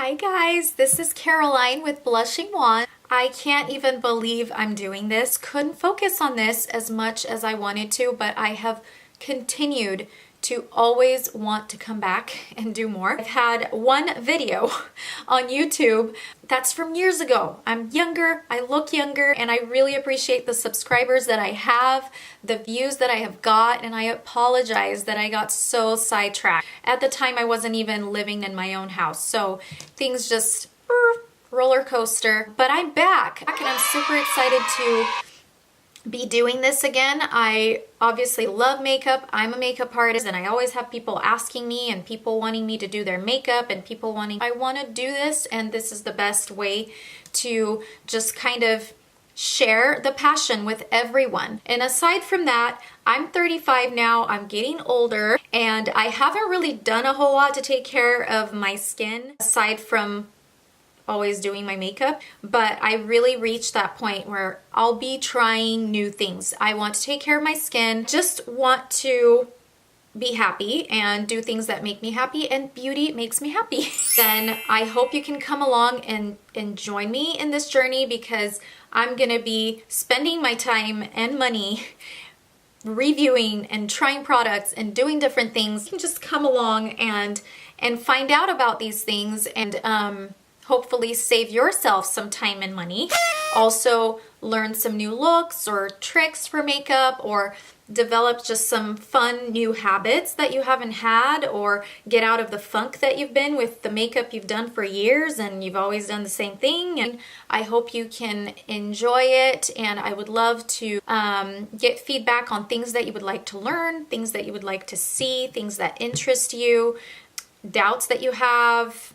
Hi guys, this is Caroline with Blushing Wand. I can't even believe I'm doing this. Couldn't focus on this as much as I wanted to, but I have continued to always want to come back and do more. I've had one video on YouTube that's from years ago. I'm younger, I look younger, and I really appreciate the subscribers that I have, the views that I have got, and I apologize that I got so sidetracked. At the time, I wasn't even living in my own house, so things just roller coaster. But I'm back, and I'm super excited to be doing this again. I obviously love makeup. I'm a makeup artist and I always have people asking me and people wanting me to do their makeup and people wanting, I want to do this, and this is the best way to just kind of share the passion with everyone. And aside from that, I'm 35 now, I'm getting older, and I haven't really done a whole lot to take care of my skin aside from always doing my makeup, but I really reached that point where I'll be trying new things. I want to take care of my skin, just want to be happy and do things that make me happy, and beauty makes me happy. Then I hope you can come along and join me in this journey, because I'm gonna be spending my time and money reviewing and trying products and doing different things. You can just come along and find out about these things and hopefully save yourself some time and money. Also learn some new looks or tricks for makeup, or develop just some fun new habits that you haven't had, or get out of the funk that you've been with the makeup you've done for years and you've always done the same thing. And I hope you can enjoy it, and I would love to get feedback on things that you would like to learn, things that you would like to see, things that interest you, doubts that you have,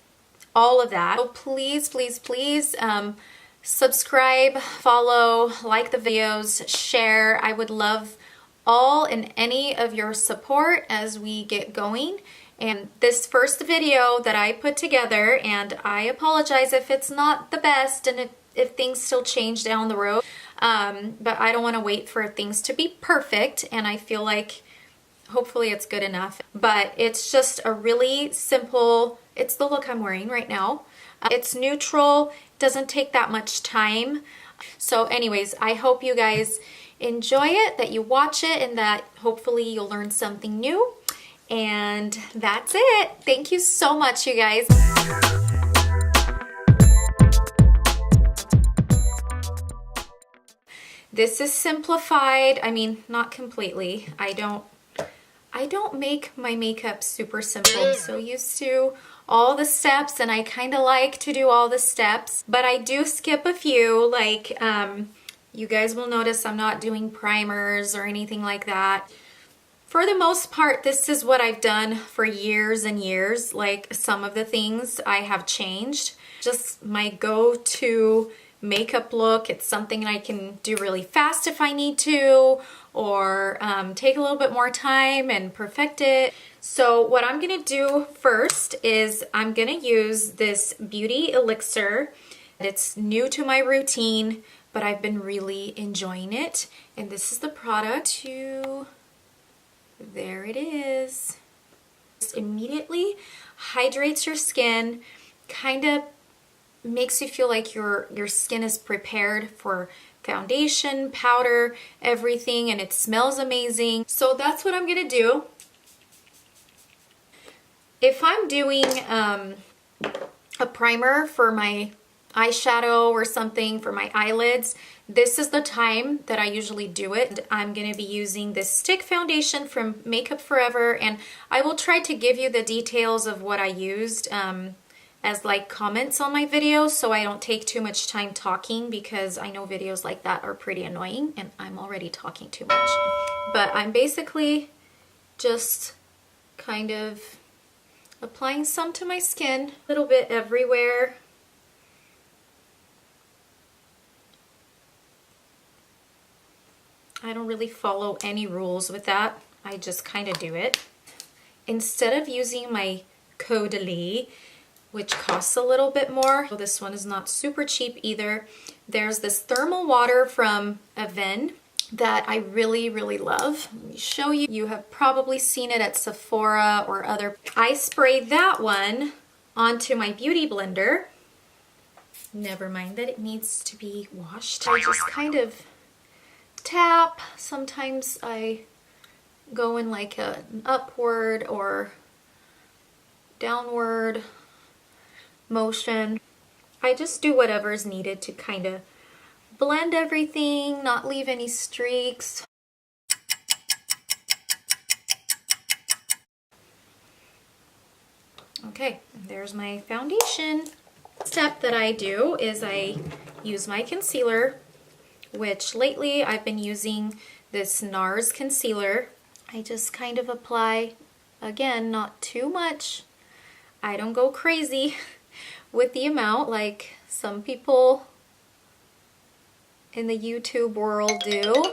all of that. So please, please, please subscribe, follow, like the videos, share. I would love all and any of your support as we get going. And this first video that I put together, and I apologize if it's not the best and if things still change down the road, but I don't want to wait for things to be perfect, and I feel like hopefully it's good enough. But it's just a really simple, it's the look I'm wearing right now. It's neutral, doesn't take that much time. So anyways, I hope you guys enjoy it, that you watch it, and that hopefully you'll learn something new. And that's it. Thank you so much, you guys. This is simplified. I mean, not completely. I don't make my makeup super simple. I'm so used to all the steps, and I kind of like to do all the steps, but I do skip a few. Like, you guys will notice I'm not doing primers or anything like that. For the most part, this is what I've done for years and years. Like, some of the things I have changed. Just my go-to makeup look. It's something I can do really fast if I need to, or take a little bit more time and perfect it. So what I'm gonna do first is I'm gonna use this beauty elixir. It's new to my routine, but I've been really enjoying it. And this is the product. There it is. Just immediately hydrates your skin, kind of makes you feel like your skin is prepared for foundation, powder, everything, and it smells amazing. So that's what I'm gonna do. If I'm doing a primer for my eyeshadow or something for my eyelids, this is the time that I usually do it. I'm going to be using this stick foundation from Makeup Forever, and I will try to give you the details of what I used as like comments on my videos, so I don't take too much time talking, because I know videos like that are pretty annoying and I'm already talking too much. But I'm basically just kind of applying some to my skin, a little bit everywhere. I don't really follow any rules with that. I just kind of do it. Instead of using my Caudalie, which costs a little bit more, this one is not super cheap either. There's this thermal water from Avene that I really, really love. Let me show you. You have probably seen it at Sephora or other. I spray that one onto my beauty blender. Never mind that it needs to be washed. I just kind of tap. Sometimes I go in like an upward or downward motion. I just do whatever is needed to kind of blend everything, not leave any streaks. Okay, there's my foundation. Step that I do is I use my concealer, which lately I've been using this NARS concealer. I just kind of apply, again, not too much. I don't go crazy with the amount like some people in the YouTube world do,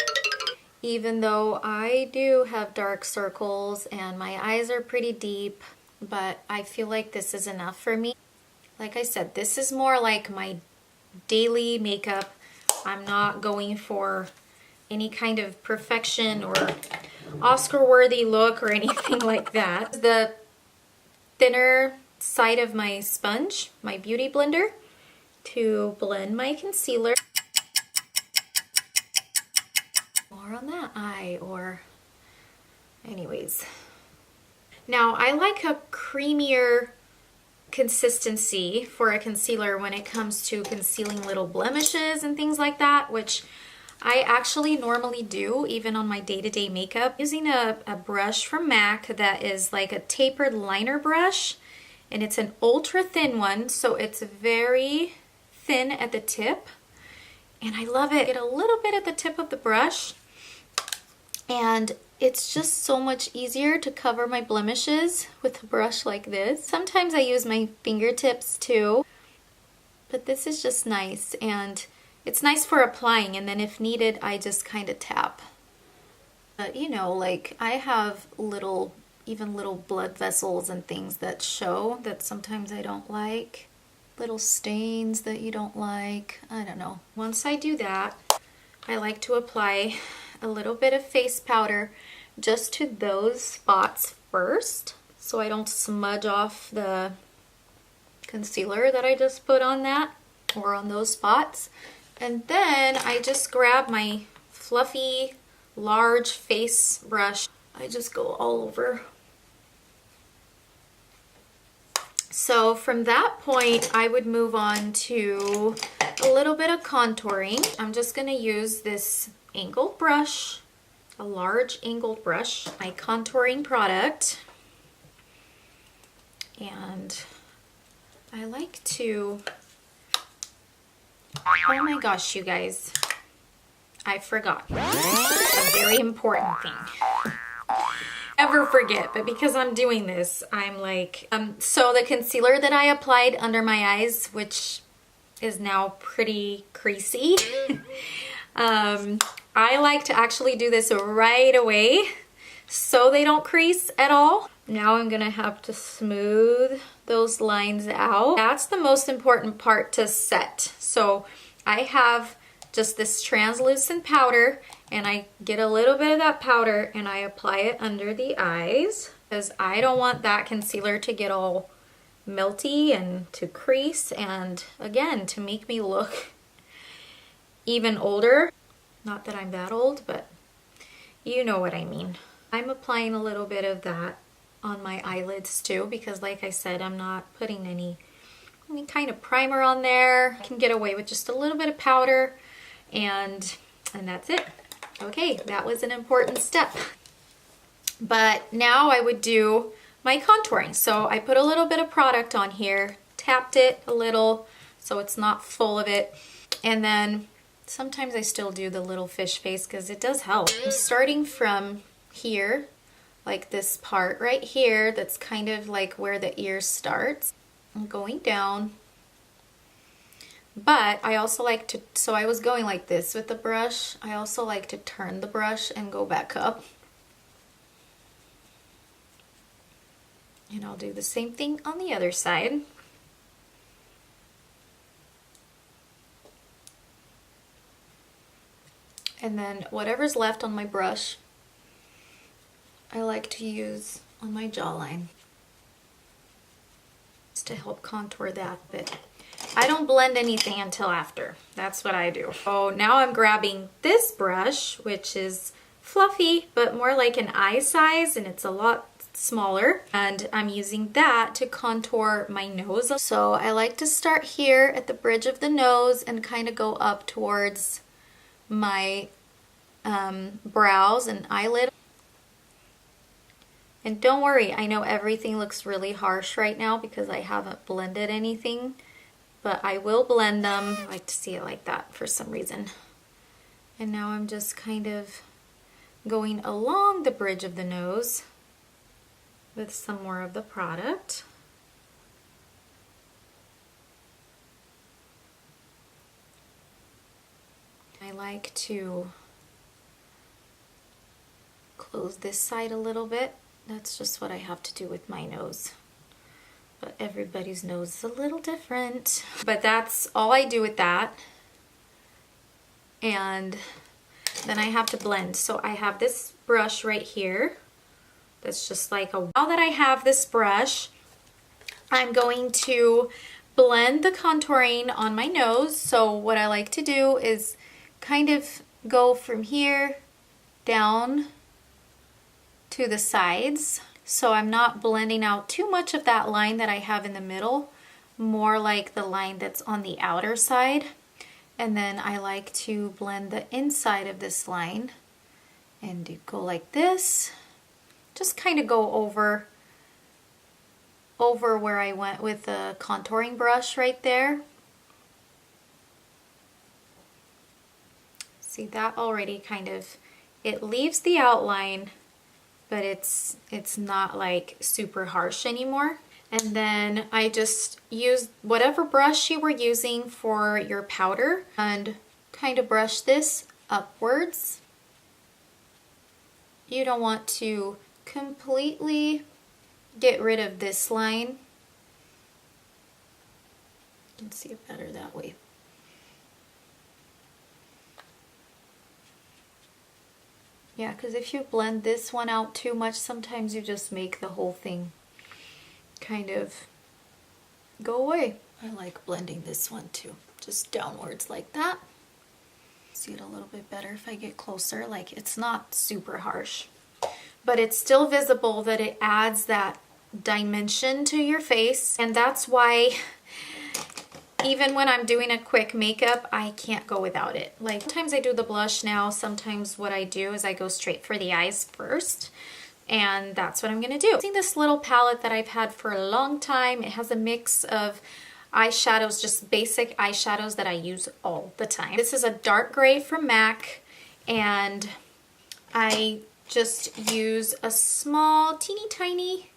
even though I do have dark circles and my eyes are pretty deep, but I feel like this is enough for me. Like I said, this is more like my daily makeup. I'm not going for any kind of perfection or Oscar-worthy look or anything like that. The thinner side of my sponge, my beauty blender, to blend my concealer. More on that eye, or anyways. Now I like a creamier consistency for a concealer when it comes to concealing little blemishes and things like that, which I actually normally do even on my day-to-day makeup. Using a brush from MAC that is like a tapered liner brush, and it's an ultra thin one, so it's very thin at the tip, and I love it. Get a little bit at the tip of the brush, and it's just so much easier to cover my blemishes with a brush like this. Sometimes I use my fingertips too, but this is just nice, and it's nice for applying, and then if needed, I just kind of tap. But you know, like I have even little blood vessels and things that show that sometimes I don't like. Little stains that you don't like. I don't know. Once I do that, I like to apply a little bit of face powder just to those spots first, so I don't smudge off the concealer that I just put on that or on those spots. And then I just grab my fluffy large face brush. I just go all over. So from that point, I would move on to a little bit of contouring. I'm just going to use this angled brush, a large angled brush, my contouring product. And I like to, oh my gosh, you guys, I forgot a very important thing. Never forget, but because I'm doing this, I'm like, so the concealer that I applied under my eyes, which is now pretty creasy, I like to actually do this right away so they don't crease at all. Now I'm gonna have to smooth those lines out. That's the most important part to set. So I have just this translucent powder, and I get a little bit of that powder and I apply it under the eyes because I don't want that concealer to get all melty and to crease, and again, to make me look even older. Not that I'm that old, but you know what I mean. I'm applying a little bit of that on my eyelids too, because like I said, I'm not putting any kind of primer on there. I can get away with just a little bit of powder, and that's it. Okay, that was an important step. But now I would do my contouring. So I put a little bit of product on here, tapped it a little so it's not full of it, and then sometimes I still do the little fish face because it does help. I'm starting from here, like this part right here that's kind of like where the ear starts. I'm going down. But I also like to, so I was going like this with the brush. I also like to turn the brush and go back up. And I'll do the same thing on the other side. And then whatever's left on my brush, I like to use on my jawline. just to help contour that bit. I don't blend anything until after. That's what I do. So now I'm grabbing this brush, which is fluffy, but more like an eye size, and it's a lot smaller. And I'm using that to contour my nose. So I like to start here at the bridge of the nose and kind of go up towards my brows and eyelid. And don't worry, I know everything looks really harsh right now because I haven't blended anything, but I will blend them. I like to see it like that for some reason. And now I'm just kind of going along the bridge of the nose with some more of the product. I like to close this side a little bit. That's just what I have to do with my nose. But everybody's nose is a little different. But that's all I do with that. And then I have to blend. So I have this brush right here. That's just like a... Now that I have this brush, I'm going to blend the contouring on my nose. So what I like to do is kind of go from here down to the sides. So I'm not blending out too much of that line that I have in the middle, more like the line that's on the outer side. And then I like to blend the inside of this line and go like this. Just kind of go over where I went with the contouring brush right there. See, that already kind of, it leaves the outline, but it's not like super harsh anymore. And then I just use whatever brush you were using for your powder and kind of brush this upwards. You don't want to completely get rid of this line. You can see it better that way. Yeah, because if you blend this one out too much, sometimes you just make the whole thing kind of go away. I like blending this one too, just downwards like that. See it a little bit better if I get closer. Like, it's not super harsh, but it's still visible that it adds that dimension to your face. And that's why even when I'm doing a quick makeup, I can't go without it. Like, sometimes I do the blush now. Sometimes what I do is I go straight for the eyes first. And that's what I'm gonna do. Using this little palette that I've had for a long time. It has a mix of eyeshadows, just basic eyeshadows that I use all the time. This is a dark gray from MAC, and I just use a small, teeny tiny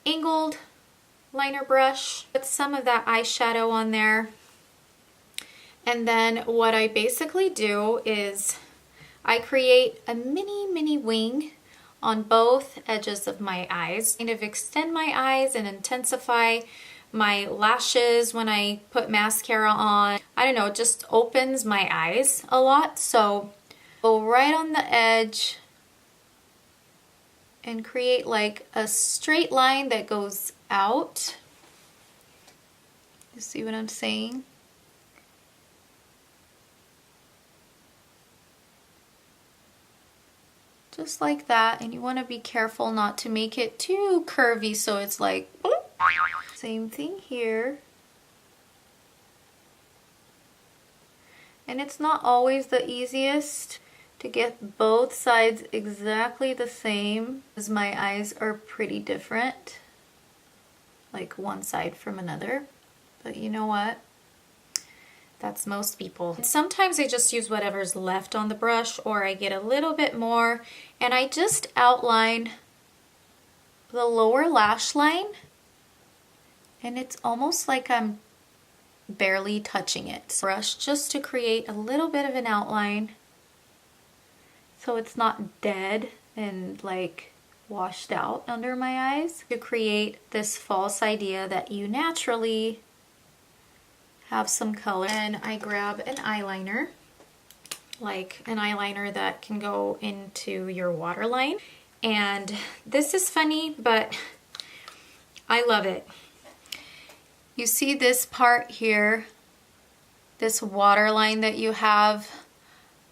angled liner brush. Put some of that eyeshadow on there. And then what I basically do is I create a mini wing on both edges of my eyes. Kind of extend my eyes and intensify my lashes when I put mascara on. I don't know, it just opens my eyes a lot. So go right on the edge and create like a straight line that goes out. You see what I'm saying? Just like that, and you want to be careful not to make it too curvy so it's like boop. Same thing here. And it's not always the easiest to get both sides exactly the same, because my eyes are pretty different, like one side from another. But you know what? That's most people. And sometimes I just use whatever's left on the brush, or I get a little bit more and I just outline the lower lash line, and it's almost like I'm barely touching it. So brush just to create a little bit of an outline so it's not dead and like washed out under my eyes, to create this false idea that you naturally have some color. And I grab an eyeliner, like an eyeliner that can go into your waterline. And this is funny, but I love it. You see this part here, this waterline that you have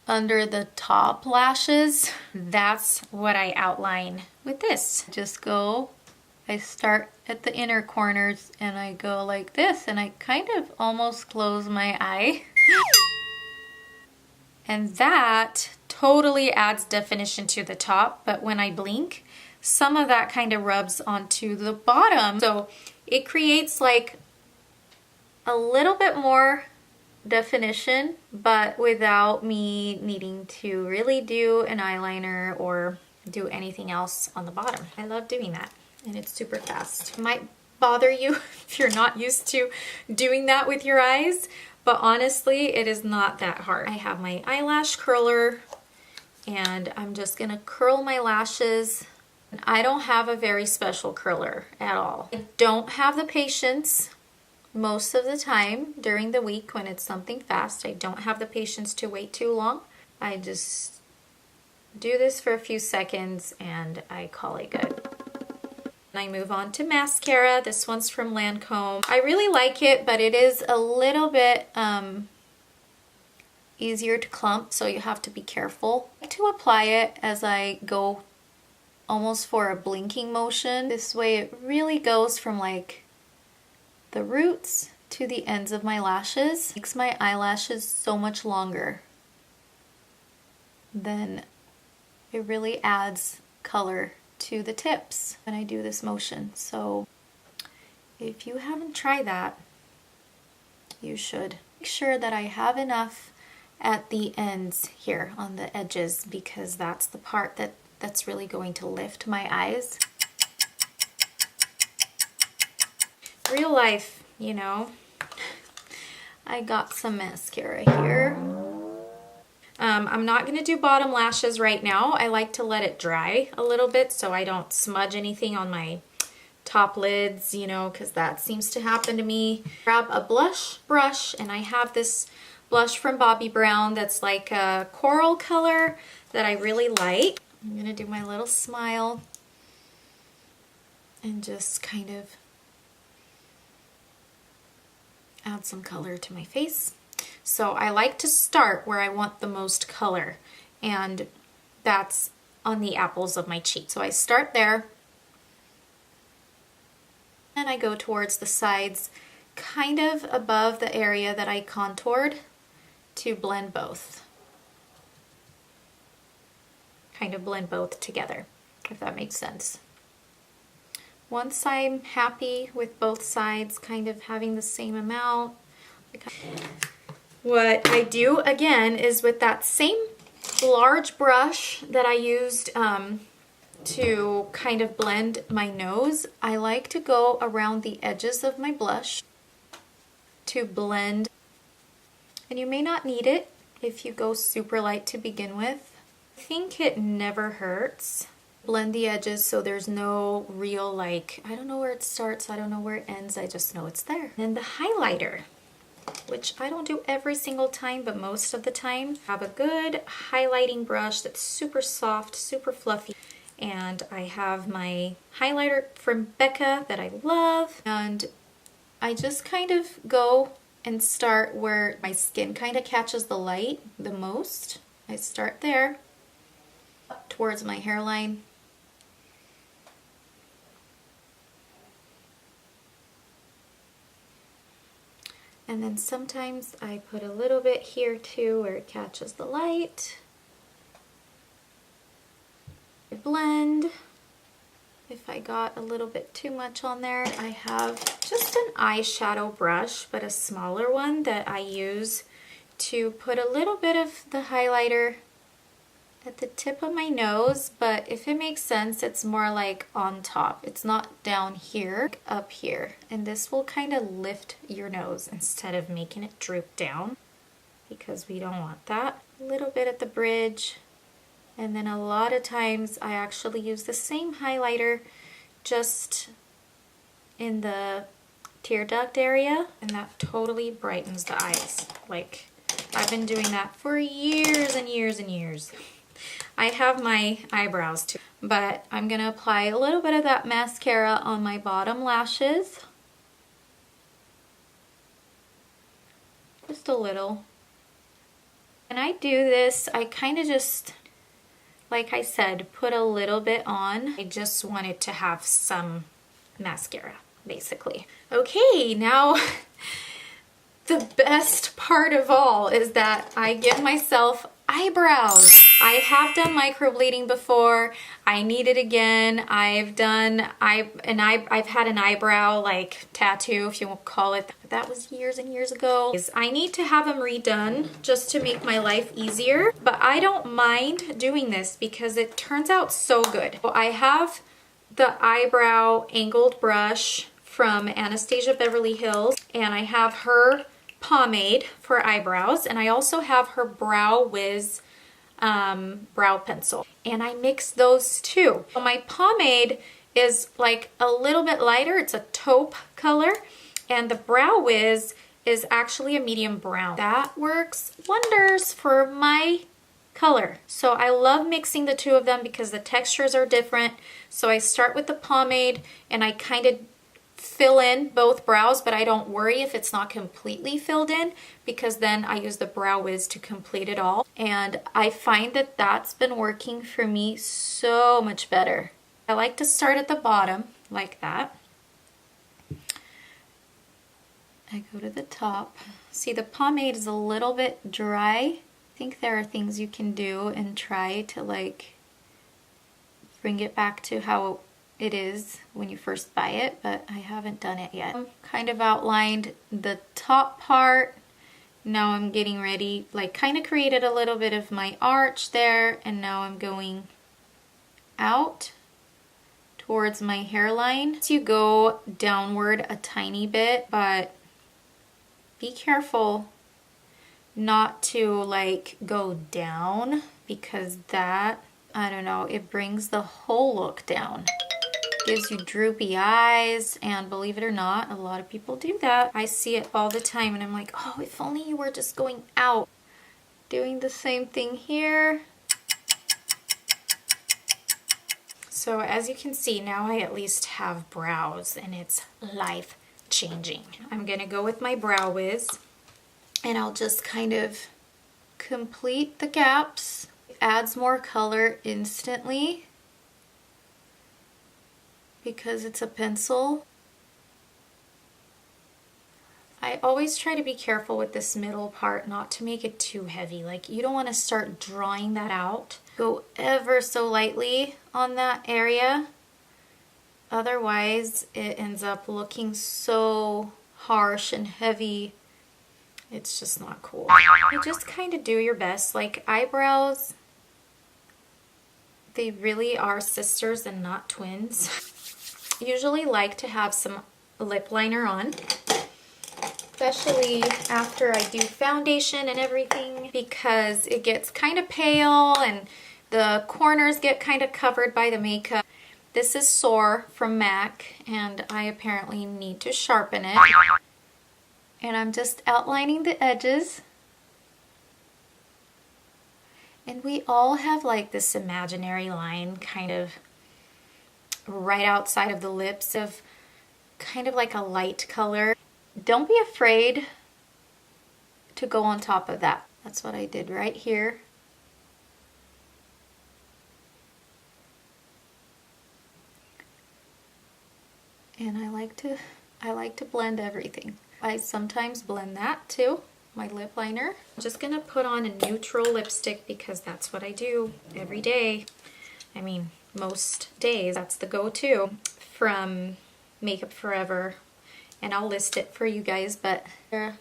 under the top lashes? That's what I outline with this. I start at the inner corners and I go like this, and I kind of almost close my eye. And that totally adds definition to the top, but when I blink, some of that kind of rubs onto the bottom. So it creates like a little bit more definition, but without me needing to really do an eyeliner or do anything else on the bottom. I love doing that, and it's super fast. It might bother you if you're not used to doing that with your eyes, but honestly, it is not that hard. I have my eyelash curler, and I'm just gonna curl my lashes. I don't have a very special curler at all. I don't have the patience most of the time during the week when it's something fast. I don't have the patience to wait too long. I just do this for a few seconds and I call it good. I move on to mascara. This one's from Lancôme. I really like it, but it is a little bit easier to clump, so you have to be careful. I like to apply it as I go almost for a blinking motion. This way it really goes from like the roots to the ends of my lashes. It makes my eyelashes so much longer. Then it really adds color to the tips when I do this motion. So if you haven't tried that, you should. Make sure that I have enough at the ends here on the edges, because that's the part that's really going to lift my eyes. Real life, you know. I got some mascara here. I'm not going to do bottom lashes right now. I like to let it dry a little bit so I don't smudge anything on my top lids, you know, because that seems to happen to me. Grab a blush brush, and I have this blush from Bobbi Brown that's like a coral color that I really like. I'm going to do my little smile and just kind of add some color to my face. So I like to start where I want the most color, and that's on the apples of my cheek. So I start there, and I go towards the sides, kind of above the area that I contoured, to blend both. Kind of blend both together, if that makes sense. Once I'm happy with both sides kind of having the same amount, what I do again is with that same large brush that I used to kind of blend my nose, I like to go around the edges of my blush to blend. And you may not need it if you go super light to begin with. I think it never hurts. Blend the edges so there's no real, like, I don't know where it starts, I don't know where it ends, I just know it's there. And the highlighter, which I don't do every single time, but most of the time. I have a good highlighting brush that's super soft, super fluffy. And I have my highlighter from BECCA that I love. And I just kind of go and start where my skin kind of catches the light the most. I start there, up towards my hairline. And then sometimes I put a little bit here too where it catches the light. I blend. If I got a little bit too much on there, I have just an eyeshadow brush, but a smaller one that I use to put a little bit of the highlighter at the tip of my nose, but if it makes sense, it's more like on top. It's not down here, up here. And this will kind of lift your nose instead of making it droop down, because we don't want that. A little bit at the bridge, and then a lot of times I actually use the same highlighter just in the tear duct area, and that totally brightens the eyes. Like, I've been doing that for years and years and years. I have my eyebrows too, but I'm going to apply a little bit of that mascara on my bottom lashes. just a little. When I do this, I kind of just, like I said, put a little bit on. I just wanted to have some mascara, basically. Okay, now the best part of all is that I give myself eyebrows. I have done microblading before. I need it again. I've had an eyebrow like tattoo, if you won't call it. But that was years and years ago. I need to have them redone just to make my life easier. But I don't mind doing this because it turns out so good. So I have the eyebrow angled brush from Anastasia Beverly Hills, and I have her pomade for eyebrows, and I also have her Brow Wiz brow pencil, and I mix those two. So my pomade is like a little bit lighter. It's a taupe color, and the Brow Wiz is actually a medium brown. That works wonders for my color. So I love mixing the two of them because the textures are different. So I start with the pomade and I kind of fill in both brows, but I don't worry if it's not completely filled in because then I use the Brow Wiz to complete it all. And I find that that's been working for me so much better. I like to start at the bottom like that. I go to the top. See, the pomade is a little bit dry. I think there are things you can do and try to like bring it back to how it is when you first buy it, but I haven't done it yet. Kind of outlined the top part. Now I'm getting ready, like kind of created a little bit of my arch there, and now I'm going out towards my hairline. So you go downward a tiny bit, but be careful not to like go down because that, I don't know, it brings the whole look down. Gives you droopy eyes, and believe it or not, a lot of people do that. I see it all the time and I'm like, oh, if only you were just going out. Doing the same thing here. So as you can see, now I at least have brows and it's life changing. I'm gonna go with my Brow Wiz and I'll just kind of complete the gaps. It adds more color instantly because it's a pencil. I always try to be careful with this middle part not to make it too heavy. Like you don't want to start drawing that out. Go ever so lightly on that area. Otherwise it ends up looking so harsh and heavy. It's just not cool. You just kind of do your best. Like eyebrows, they really are sisters and not twins. Usually like to have some lip liner on, especially after I do foundation and everything, because it gets kind of pale and the corners get kind of covered by the makeup. This is Soar from MAC, and I apparently need to sharpen it. And I'm just outlining the edges. And we all have like this imaginary line kind of right outside of the lips of kind of like a light color. Don't be afraid to go on top of that. That's what I did right here. And I like to blend everything. I sometimes blend that too, my lip liner. I'm just gonna put on a neutral lipstick because that's what I do every day. I mean, most days, that's the go-to from Makeup Forever. And I'll list it for you guys, but they're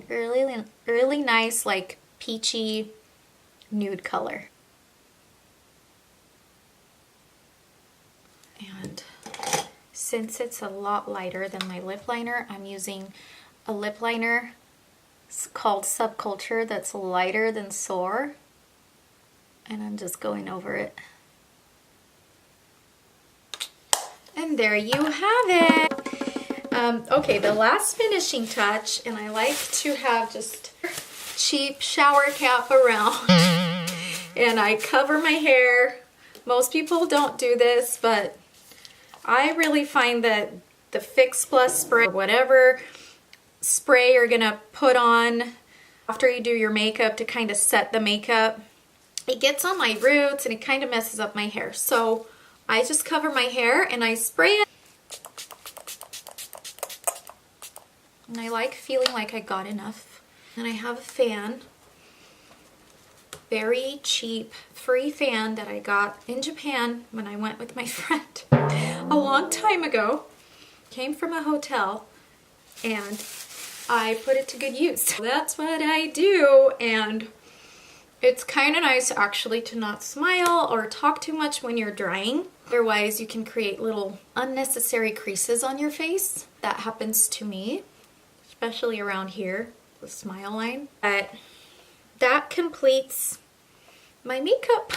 really nice, like peachy nude color. And since it's a lot lighter than my lip liner, I'm using a lip liner called Subculture that's lighter than Soar. And I'm just going over it. And there you have it. Okay, the last finishing touch, and I like to have just cheap shower cap around. And I cover my hair. Most people don't do this, but I really find that the Fix Plus spray, whatever spray you're gonna put on after you do your makeup to kind of set the makeup. It gets on my roots and it kind of messes up my hair. So I just cover my hair and I spray it. And I like feeling like I got enough. And I have a fan. Very cheap, free fan that I got in Japan when I went with my friend a long time ago. Came from a hotel and I put it to good use. So that's what I do, and it's kind of nice actually to not smile or talk too much when you're drying. Otherwise you can create little unnecessary creases on your face. That happens to me, especially around here, the smile line. But that completes my makeup.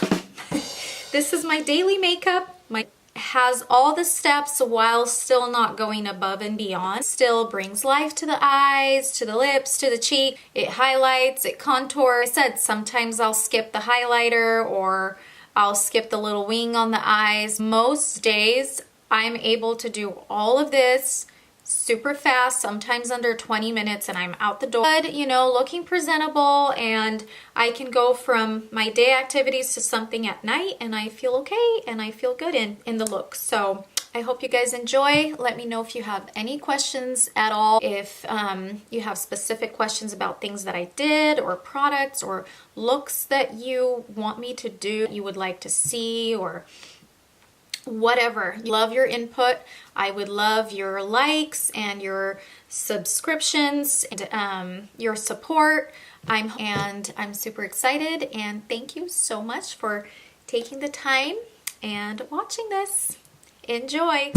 This is my daily makeup. Has all the steps while still not going above and beyond. Still brings life to the eyes, to the lips, to the cheek. It highlights, it contours. I said sometimes I'll skip the highlighter or I'll skip the little wing on the eyes. Most days I'm able to do all of this super fast, sometimes under 20 minutes, and I'm out the door, you know, looking presentable, and I can go from my day activities to something at night and I feel okay and I feel good in the look. So I hope you guys enjoy. Let me know if you have any questions at all. If you have specific questions about things that I did or products or looks that you want me to do, you would like to see, or whatever. Love your input. I would love your likes and your subscriptions and your support. I'm super excited, and thank you so much for taking the time and watching this. Enjoy.